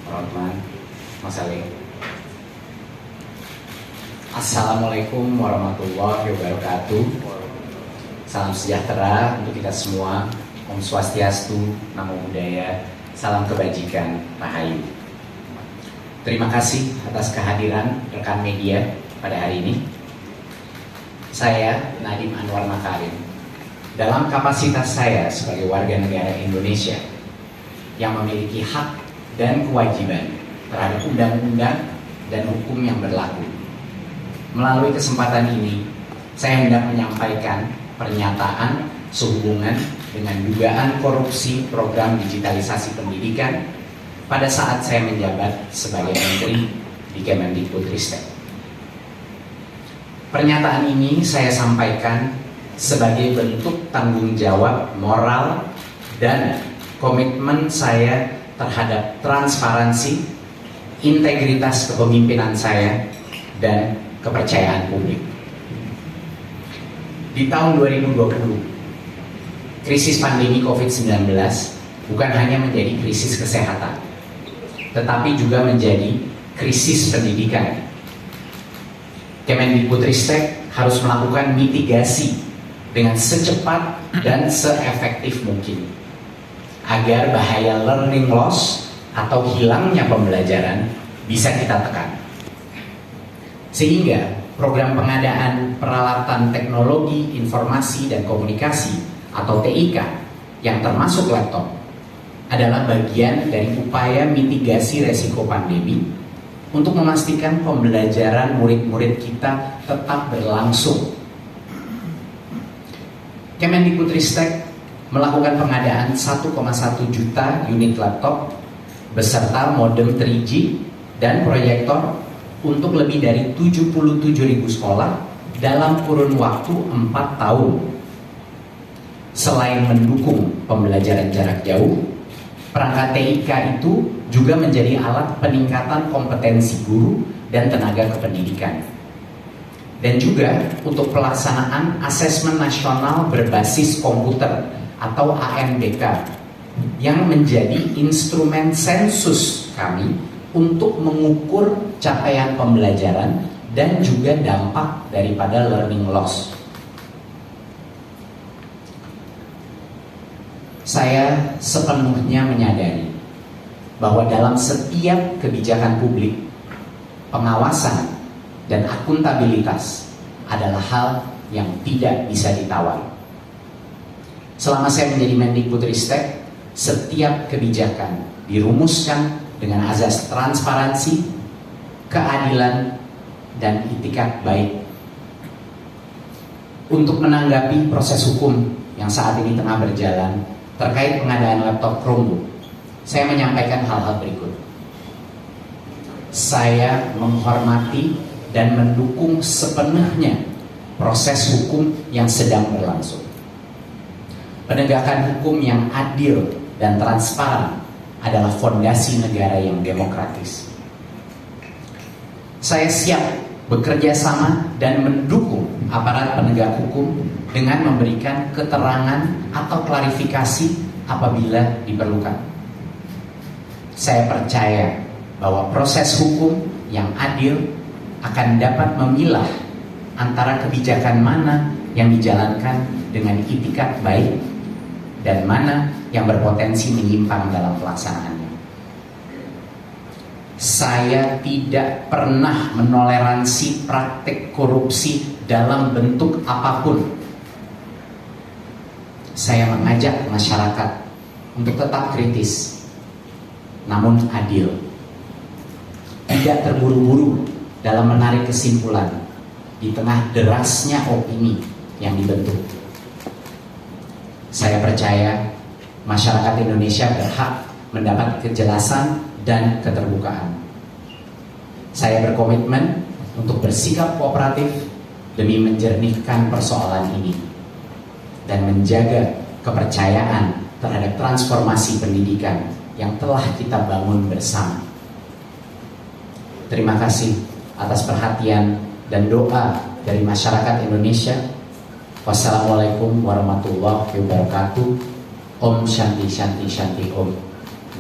Rahman, Mas Ali. Assalamualaikum warahmatullahi wabarakatuh. Salam sejahtera untuk kita semua. Om Swastiastu, Namo Buddhaya, salam kebajikan, Rahayu. Terima kasih atas kehadiran rekan media pada hari ini. Saya Nadiem Anwar Makarim, dalam kapasitas saya sebagai warga negara Indonesia yang memiliki hak dan kewajiban terhadap undang-undang dan hukum yang berlaku. Melalui kesempatan ini, saya hendak menyampaikan pernyataan sehubungan dengan dugaan korupsi program digitalisasi pendidikan pada saat saya menjabat sebagai Menteri di Kemendikbudristek. Pernyataan ini saya sampaikan sebagai bentuk tanggung jawab moral dan komitmen saya terhadap transparansi, integritas kepemimpinan saya, dan kepercayaan publik. Di tahun 2020, krisis pandemi COVID-19 bukan hanya menjadi krisis kesehatan, tetapi juga menjadi krisis pendidikan. Kemendikbudristek harus melakukan mitigasi dengan secepat dan seefektif mungkin agar bahaya learning loss atau hilangnya pembelajaran bisa kita tekan. Sehingga program pengadaan peralatan teknologi informasi dan komunikasi atau TIK yang termasuk laptop adalah bagian dari upaya mitigasi resiko pandemi untuk memastikan pembelajaran murid-murid kita tetap berlangsung. Kemendikbudristek melakukan pengadaan 1,1 juta unit laptop beserta modem 3G dan proyektor untuk lebih dari 77.000 sekolah dalam kurun waktu 4 tahun. Selain mendukung pembelajaran jarak jauh, perangkat TIK itu juga menjadi alat peningkatan kompetensi guru dan tenaga kependidikan. Dan juga untuk pelaksanaan asesmen nasional berbasis komputer atau ANBK yang menjadi instrumen sensus kami untuk mengukur capaian pembelajaran dan juga dampak daripada learning loss. Saya sepenuhnya menyadari bahwa dalam setiap kebijakan publik, pengawasan dan akuntabilitas adalah hal yang tidak bisa ditawar. Selama saya menjadi Mendikbudristek, setiap kebijakan dirumuskan dengan azas transparansi, keadilan, dan itikat baik. Untuk menanggapi proses hukum yang saat ini tengah berjalan terkait pengadaan laptop Chromebook, saya menyampaikan hal-hal berikut. Saya menghormati dan mendukung sepenuhnya proses hukum yang sedang berlangsung. Penegakan hukum yang adil dan transparan adalah fondasi negara yang demokratis. Saya siap bekerja sama dan mendukung aparat penegak hukum dengan memberikan keterangan atau klarifikasi apabila diperlukan. Saya percaya bahwa proses hukum yang adil akan dapat memilah antara kebijakan mana yang dijalankan dengan itikat baik dan mana yang berpotensi menyimpang dalam pelaksanaannya. Saya tidak pernah menoleransi praktik korupsi dalam bentuk apapun. Saya mengajak masyarakat untuk tetap kritis, namun adil. Tidak terburu-buru dalam menarik kesimpulan di tengah derasnya opini yang dibentuk. Saya percaya masyarakat Indonesia berhak mendapat kejelasan dan keterbukaan. Saya berkomitmen untuk bersikap kooperatif demi menjernihkan persoalan ini dan menjaga kepercayaan terhadap transformasi pendidikan yang telah kita bangun bersama. Terima kasih atas perhatian dan doa dari masyarakat Indonesia. Wassalamualaikum warahmatullahi wabarakatuh. Om Shanti Shanti Shanti Om.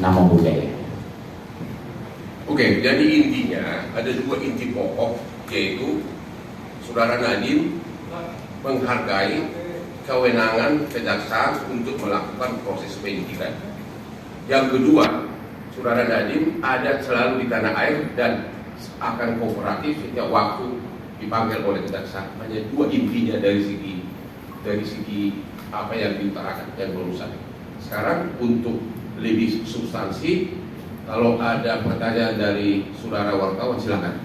Namo Buddhaya. Oke, jadi intinya ada dua inti pokok, yaitu Saudara Nadiem menghargai kewenangan kejaksaan untuk melakukan proses penyidikan. Yang kedua, Saudara Nadiem ada selalu di tanah air dan akan kooperatif setiap waktu dipanggil oleh kejaksaan. Hanya dua intinya dari segi apa yang diutarakan yang berusaha. Sekarang untuk lebih substansi, kalau ada pertanyaan dari saudara wartawan silakan.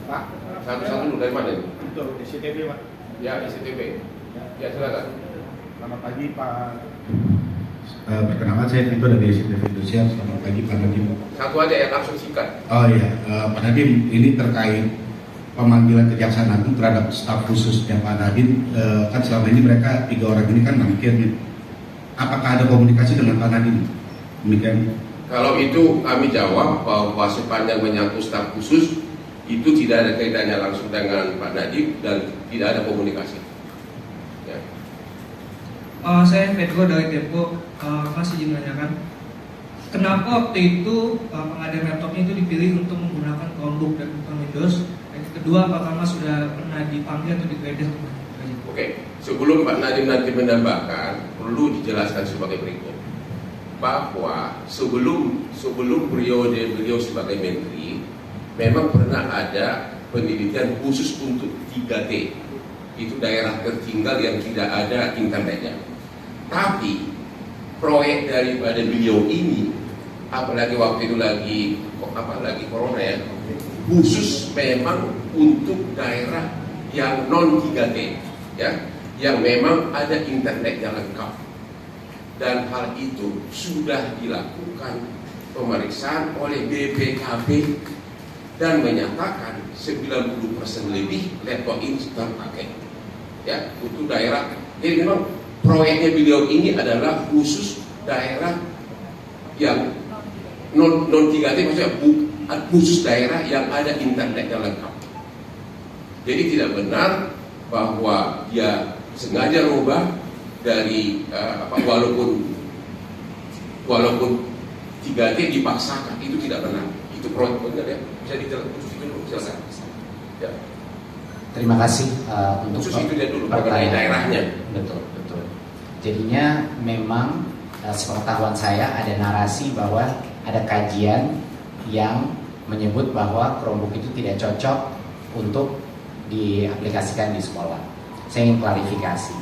Pak, Satu-satu dulu, dari mana ini? untuk SCTV Pak. Ya, SCTV. Ya, silakan. Selamat pagi Pak. Perkenalkan saya Vito dari SCTV Indonesia. Selamat pagi Pak Nadiem. Satu aja ya, langsung singkat. Oh iya, Pak Nadiem, ini terkait pemanggilan Kejaksaan Agung terhadap staf khususnya Pak Nadiem. Kan selama ini mereka 3 orang ini kan mangkir nih. Apakah ada komunikasi dengan Pak Nadiem? Demikian. Kalau itu kami jawab bahwa sepanjang menyangkut staf khusus itu tidak ada kaitannya langsung dengan Pak Nadiem dan tidak ada komunikasi. Ya. Saya Pedro dari Tempo. Masih izin menanyakan, kenapa waktu itu pengadaan laptopnya itu dipilih untuk menggunakan Chromebook dan bukan Windows? Dan kedua, apakah Mas sudah pernah dipanggil atau digeledah? Oke, sebelum Pak Nadiem nanti menambahkan, perlu dijelaskan sebagai berikut. Bahwa sebelum periode beliau sebagai menteri, memang pernah ada penelitian khusus untuk 3T. Itu daerah tertinggal yang tidak ada internetnya. Tapi proyek daripada beliau ini, apalagi waktu itu lagi corona ya, khusus memang untuk daerah yang non 3T, ya, yang memang ada internet yang lengkap. Dan hal itu sudah dilakukan pemeriksaan oleh BPKB dan menyatakan 90% lebih laptop ini terpakai, ya, untuk daerah. Jadi memang proyeknya beliau ini adalah khusus daerah yang non 3T, maksudnya khusus daerah yang ada internet yang lengkap. Jadi tidak benar bahwa dia sengaja rubah dari walaupun 3T dipaksakan, itu tidak benar. Itu proyeknya ya, bisa dijelaskan dulu, silakan. Ya. Terima kasih untuk Khusus itu dia dulu mengenai daerahnya. Betul. Jadinya memang sepengetahuan saya ada narasi bahwa ada kajian yang menyebut bahwa Chromebook itu tidak cocok untuk diaplikasikan di sekolah. Saya ingin klarifikasi.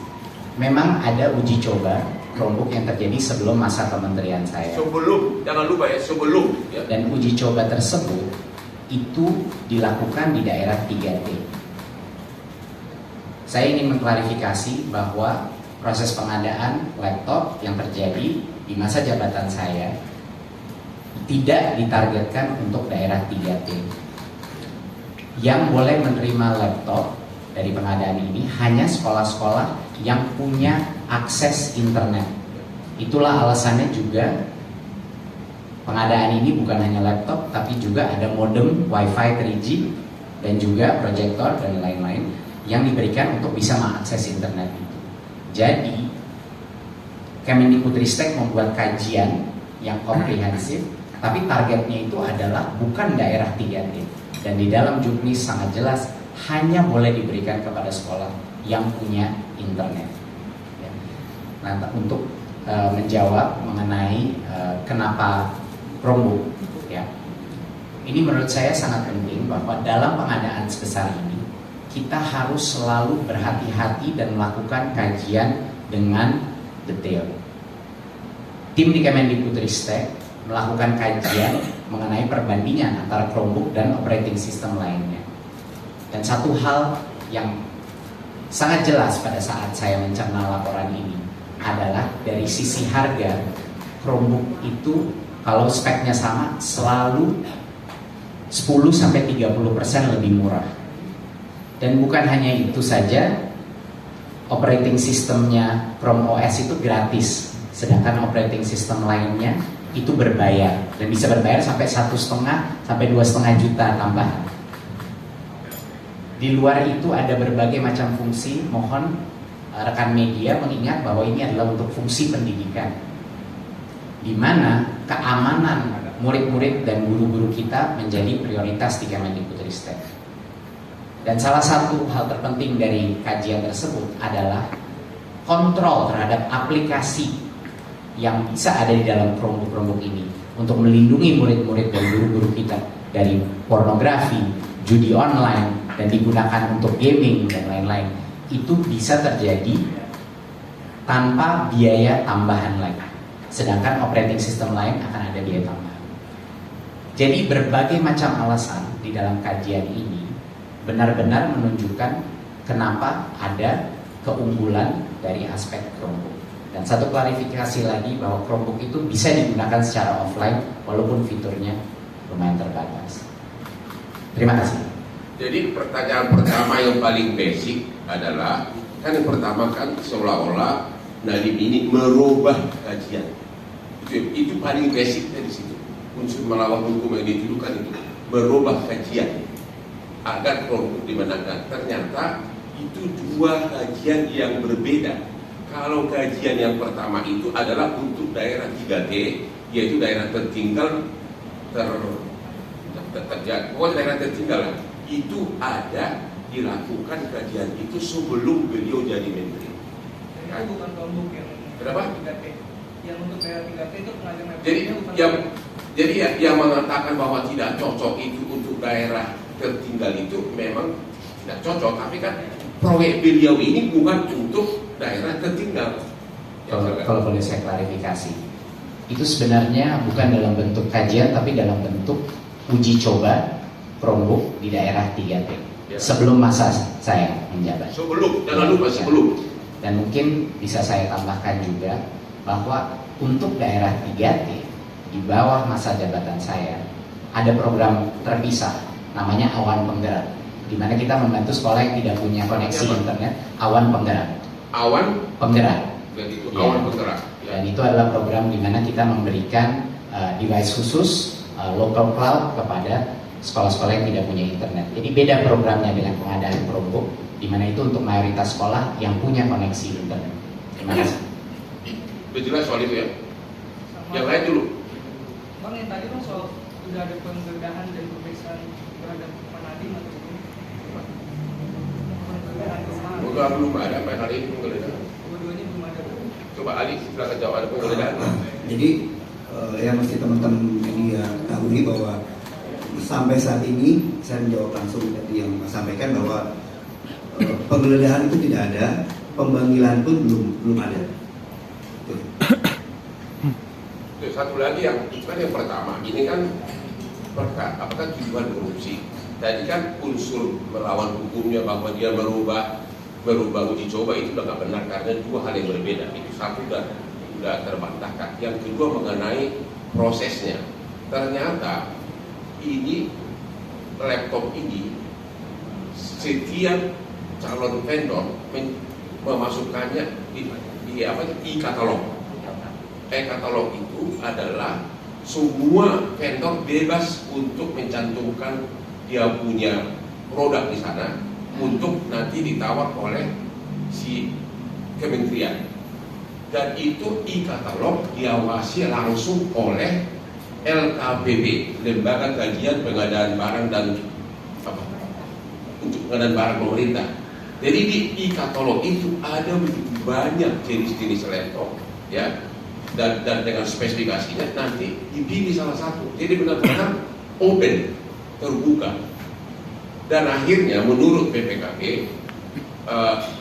Memang ada uji coba Chromebook yang terjadi sebelum masa kementerian saya. Sebelum, jangan lupa ya, sebelum. Ya. Dan uji coba tersebut itu dilakukan di daerah 3T. Saya ingin mengklarifikasi bahwa proses pengadaan laptop yang terjadi di masa jabatan saya tidak ditargetkan untuk daerah 3T. Yang boleh menerima laptop dari pengadaan ini hanya sekolah-sekolah yang punya akses internet. Itulah alasannya juga pengadaan ini bukan hanya laptop, tapi juga ada modem Wi-Fi 3G dan juga proyektor dan lain-lain yang diberikan untuk bisa mengakses internet itu. Jadi Kemendikbudristek membuat kajian yang komprehensif, tapi targetnya itu adalah bukan daerah 3T. Dan di dalam juknis sangat jelas hanya boleh diberikan kepada sekolah yang punya internet. Ya. Nah, untuk menjawab mengenai kenapa Chromebook, ya, ini menurut saya sangat penting bahwa dalam pengadaan sebesar ini kita harus selalu berhati-hati dan melakukan kajian dengan detail. Tim di Kemendikbudristek melakukan kajian mengenai perbandingan antara Chromebook dan operating system lainnya. Dan satu hal yang sangat jelas pada saat saya mencerna laporan ini adalah dari sisi harga, Chromebook itu kalau speknya sama selalu 10-30% lebih murah. Dan bukan hanya itu saja, operating systemnya Chrome OS itu gratis, sedangkan operating system lainnya itu berbayar dan bisa berbayar sampai 1,5 sampai 2,5 juta tambahan. Di luar itu ada berbagai macam fungsi. Mohon rekan media mengingat bahwa ini adalah untuk fungsi pendidikan, di mana keamanan murid-murid dan guru-guru kita menjadi prioritas di Kemendikbudristek. Dan salah satu hal terpenting dari kajian tersebut adalah kontrol terhadap aplikasi yang bisa ada di dalam Chromebook ini untuk melindungi murid-murid dan guru-guru kita dari pornografi, judi online, dan digunakan untuk gaming dan lain-lain. Itu bisa terjadi tanpa biaya tambahan lagi. Sedangkan operating system lain akan ada biaya tambahan. Jadi berbagai macam alasan di dalam kajian ini benar-benar menunjukkan kenapa ada keunggulan dari aspek Chromebook. Dan satu klarifikasi lagi bahwa Chromebook itu bisa digunakan secara offline walaupun fiturnya lumayan terbatas. Terima kasih. Jadi pertanyaan pertama yang paling basic adalah, kan yang pertama kan seolah-olah Nadiem ini merubah kajian. Itu paling basic dari situ. Unsur melawan hukum yang dituduhkan itu merubah kajian agar Chromebook dimenangkan. Ternyata itu dua kajian yang berbeda. Kalau kajian yang pertama itu adalah untuk daerah 3T, yaitu daerah tertinggal, daerah tertinggal itu ada dilakukan kajian itu sebelum beliau jadi menteri. Jadi bukan Chromebook yang Kenapa? 3T. Yang untuk daerah 3T itu pengajar Jadi yang mengatakan bahwa tidak cocok itu untuk daerah tertinggal itu memang tidak cocok, tapi kan proyek beliau ini bukan untuk daerah tertinggal. Kalau boleh saya klarifikasi, itu sebenarnya bukan dalam bentuk kajian tapi dalam bentuk uji coba Chromebook di daerah 3T sebelum masa saya menjabat. Sebelum, jangan lupa sebelum. Dan mungkin bisa saya tambahkan juga bahwa untuk daerah 3T di bawah masa jabatan saya ada program terpisah namanya Awan Penggerak, di mana kita membantu sekolah yang tidak punya koneksi internet. Awan Penggerak. Awan Penggerak. dan itu Ya. awan penggerak. Dan itu adalah program di mana kita memberikan device khusus local cloud kepada sekolah-sekolah yang tidak punya internet. Jadi beda programnya dengan pengadaan Chromebook, di mana itu untuk mayoritas sekolah yang punya koneksi internet. Terima kasih. Jelas soal itu ya. Yang lain dulu. Bang, yang tadi bang soal sudah ada penggeledahan dan pemeriksaan terhadap Pak Nadiem atau belum? Penggeledahan kemarin. Bukan belum ada, Pak hari ini penggeledahan. Dua-duanya belum ada. Coba Ali silakan jawab, ada penggeledahan. Jadi yang mesti teman-teman media ketahui bahwa sampai saat ini saya menjawab langsung tadi yang Mas sampaikan bahwa penggeledahan itu tidak ada, pemanggilan pun belum ada. Satu lagi yang pertama, ini kan apakah tujuan korupsi? Tadi kan unsur melawan hukumnya bahwa dia merubah uji coba itu udah nggak benar karena dua hal yang berbeda. Itu satu udah terbantahkan. Yang kedua mengenai prosesnya. Ternyata ini laptop ini setiap calon vendor memasukkannya di e-katalog. E-katalog itu adalah semua vendor bebas untuk mencantumkan dia punya produk di sana untuk nanti ditawar oleh si kementerian. Dan itu e-katalog diawasi langsung oleh LKPB, Lembaga Kajian Pengadaan Barang dan untuk pengadaan barang pemerintah. Jadi di e-katalog itu ada begitu banyak jenis-jenis laptop, ya, dan dengan spesifikasinya nanti dipilih salah satu. Jadi benar-benar open, terbuka. Dan akhirnya menurut BPKB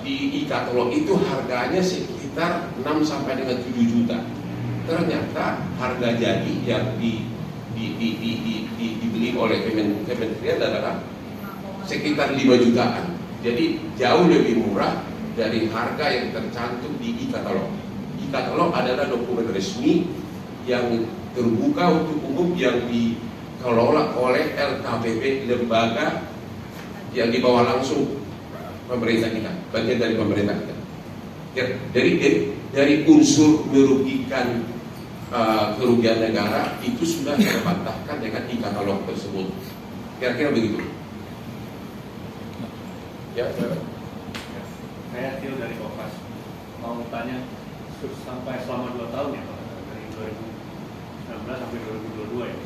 di e-katalog itu harganya sekitar 6 sampai dengan 7 juta. Ternyata harga jadi yang dibeli oleh kementerian adalah sekitar 5 jutaan. Jadi jauh lebih murah dari harga yang tercantum di e-katalog. E-katalog adalah dokumen resmi yang terbuka untuk umum yang dikelola oleh LKPB, lembaga yang dibawa langsung pemerintah kita, bagian dari pemerintah kita. Ya, dari unsur merugikan kerugian negara itu sudah terbantahkan dengan e-katalog tersebut. Kira-kira begitu. Ya, saya Tio dari Kompas. Mau tanya sampai selama 2 tahun ya Pak, dari 2019 sampai 2022 ya.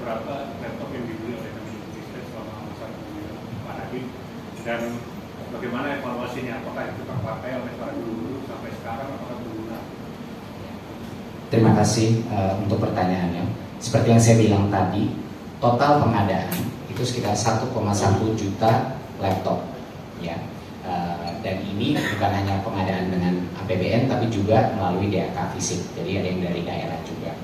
berapa laptop yang dibeli oleh Kemendikbud selama masa kepemimpinan Pak Nadiem, dan bagaimana evaluasinya, apakah itu terpakai oleh para guru sampai sekarang, apakah berguna? Terima kasih untuk pertanyaannya. Seperti yang saya bilang tadi, total pengadaan itu sekitar 1,1 juta laptop, ya. Dan ini bukan hanya pengadaan dengan APBN, tapi juga melalui DAK fisik. Jadi ada yang dari daerah juga.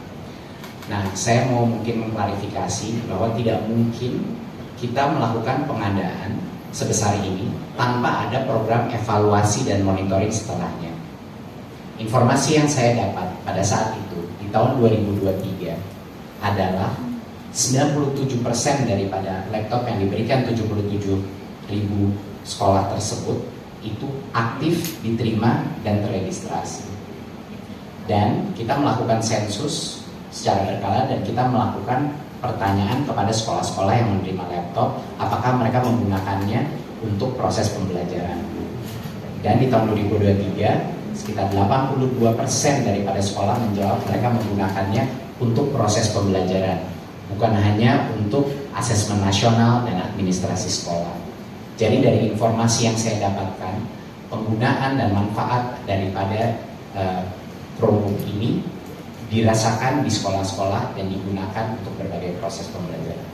Nah, saya mau mungkin mengklarifikasi bahwa tidak mungkin kita melakukan pengadaan sebesar ini tanpa ada program evaluasi dan monitoring setelahnya. Informasi yang saya dapat pada saat itu di tahun 2023 adalah 97% daripada laptop yang diberikan 77.000 sekolah tersebut itu aktif, diterima, dan terregistrasi. Dan kita melakukan sensus secara berkala dan kita melakukan pertanyaan kepada sekolah-sekolah yang menerima laptop, apakah mereka menggunakannya untuk proses pembelajaran. Dan di tahun 2023 sekitar 82% daripada sekolah menjawab mereka menggunakannya untuk proses pembelajaran, bukan hanya untuk asesmen nasional dan administrasi sekolah. Jadi dari informasi yang saya dapatkan, penggunaan dan manfaat daripada Chromebook ini dirasakan di sekolah-sekolah dan digunakan untuk berbagai proses pembelajaran.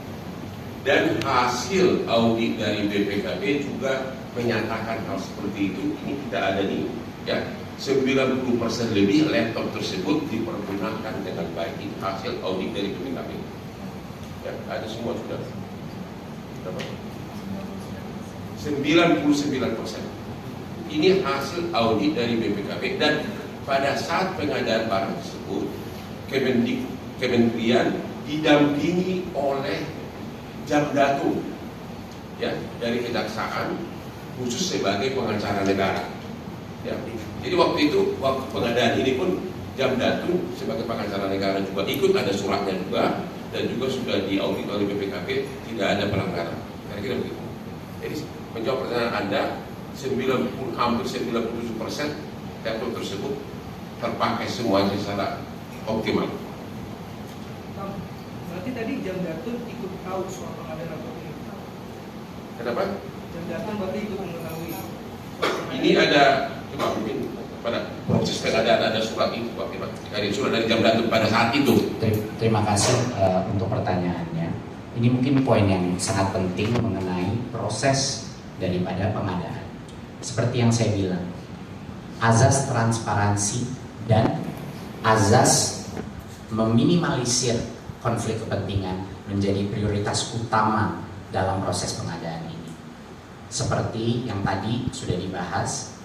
Dan hasil audit dari BPKB juga menyatakan hal seperti itu. Ini tidak ada nih, ya. 90% lebih laptop tersebut dipergunakan dengan baik. Ini hasil audit dari BPKB. Ya, ada semua sudah. Berapa? 99%. Ini hasil audit dari BPKB, dan pada saat pengadaan barang tersebut Kementerian didampingi oleh Jamdatum, ya, dari Kejaksaan khusus sebagai pengacara negara. Ya, jadi waktu pengadaan ini pun Jamdatum sebagai pengacara negara juga ikut, ada suratnya juga, dan juga sudah diaudit oleh BPKB, tidak ada pelanggaran. Kira-kira begitu. Jadi menjawab pertanyaan Anda, hampir 97% laptop tersebut terpakai semuanya secara optimal. Berarti tadi Jamdatun ikut tahu soal pengadaan laptop ini. Kenapa? Jamdatun berarti ikut mengetahui. Ini ada, coba mungkin pada proses pengadaan ada surat itu, Pak Firman. Ada surat dari Jamdatun pada saat itu. Terima kasih untuk pertanyaannya. Ini mungkin poin yang sangat penting mengenai proses daripada pengadaan. Seperti yang saya bilang, azas transparansi dan azas meminimalisir konflik kepentingan menjadi prioritas utama dalam proses pengadaan ini. Seperti yang tadi sudah dibahas,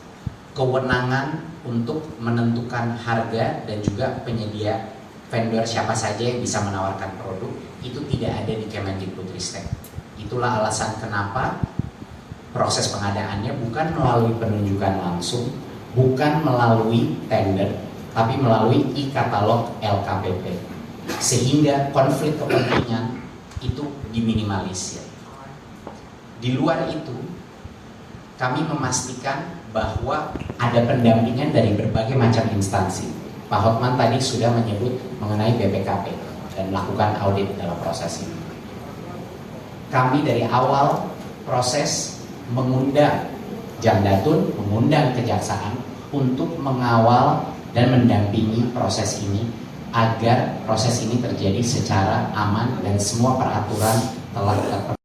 kewenangan untuk menentukan harga dan juga penyedia vendor siapa saja yang bisa menawarkan produk itu tidak ada di Kemendikbudristek. Itulah alasan kenapa proses pengadaannya bukan melalui penunjukan langsung, bukan melalui tender, tapi melalui e-katalog LKPP, sehingga konflik kepentingan itu diminimalisir. Di luar itu, kami memastikan bahwa ada pendampingan dari berbagai macam instansi. Pak Hotman tadi sudah menyebut mengenai BPKP dan melakukan audit dalam proses ini. Kami dari awal proses mengundang Jamdatun, mengundang Kejaksaan untuk mengawal dan mendampingi proses ini agar proses ini terjadi secara aman dan semua peraturan telah terpenuhi.